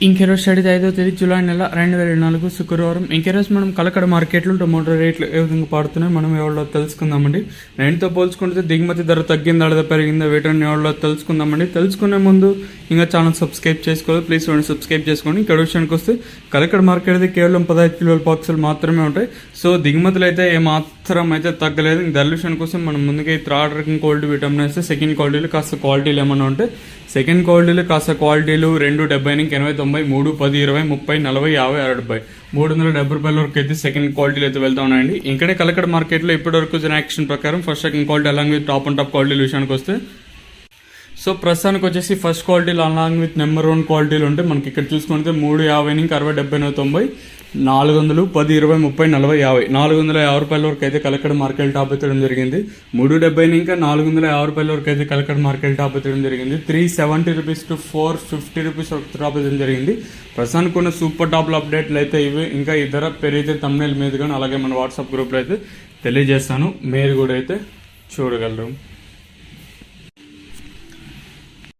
ఇంకెరోజు study 5వ తేదీ July నెల 2024 శుక్రవారం. ఇంకెరోజు మనం కలకడ మార్కెట్లో టొమాటో రేట్లు ఏ విధంగా పడుతున్నాయి మనం ఎవరో తెలుసుకుందామండి. నేటితో పోల్చుకుంటే దిగుమతి ధర తగ్గిందా లేదా పెరిగిందా వీటిని ఎవరో తెలుసుకుందామండి. తెలుసుకునే ముందు ఇంకా ఛానల్ సబ్స్క్రైబ్ చేసుకోవాలి, ప్లీజ్ సబ్స్క్రైబ్ చేసుకోండి. ఇక్కడ విషయానికి వస్తే కలకడ మార్కెట్ అయితే కేవలం 15 కిలోల బాక్సులు మాత్రమే ఉంటాయి. సో దిగుమతులు అయితే ఏమాత్రం అయితే తగ్గలేదు. ధరల విషయానికి కోసం మనం ముందుగా థర్డ్ రకం క్వాలిటీ విటమిన్ వేస్తే సెకండ్ క్వాలిటీలు కాస్త క్వాలిటీలు ఏమన్నా ఉంటే సెకండ్ క్వాలిటీలు కాస్త క్వాలిటీలు 270 నుంచి 80, 90, 3, 10, 20, 30, 40, 50, 60, 370 వరకు అయితే సెకండ్ క్వాలిటీలు అయితే వెళ్తా ఉన్నాయండి. ఇంకనే కలకడ మార్కెట్లో ఇప్పటి వరకు యాక్షన్ ప్రకారం first second quality along with top and top క్వాలిటీల విషయానికి వస్తే సో ప్రస్తుతానికి వచ్చేసి ఫస్ట్ క్వాలిటీలు అలాంగ్ విత్ నెంబర్ 1 క్వాలిటీలు ఉంటే మనకి ఇక్కడ చూసుకుంటే 350 నుంచి 60, 70, 90, 400, 10, 20, 30, 40, 50, 450 రూపాయల వరకు అయితే కలకడ మార్కెట్ టాప్ ఎత్తడం జరిగింది. 370 ఇంకా 450 రూపాయల వరకు అయితే కలకడ మార్కెట్ టాప్ ఎత్తడం జరిగింది. 370 రూపీస్ టు 450 రూపీస్ టాప్ ఎత్తడం జరిగింది. ప్రస్తుతానికి ఉన్న సూపర్ టాప్ల అప్డేట్లు అయితే ఇవి. ఇంకా ఈ ధర పెరిగితే తమ్నెల్ మీద కానీ అలాగే మన వాట్సాప్ గ్రూప్లో అయితే తెలియజేస్తాను, మీరు కూడా అయితే చూడగలరు.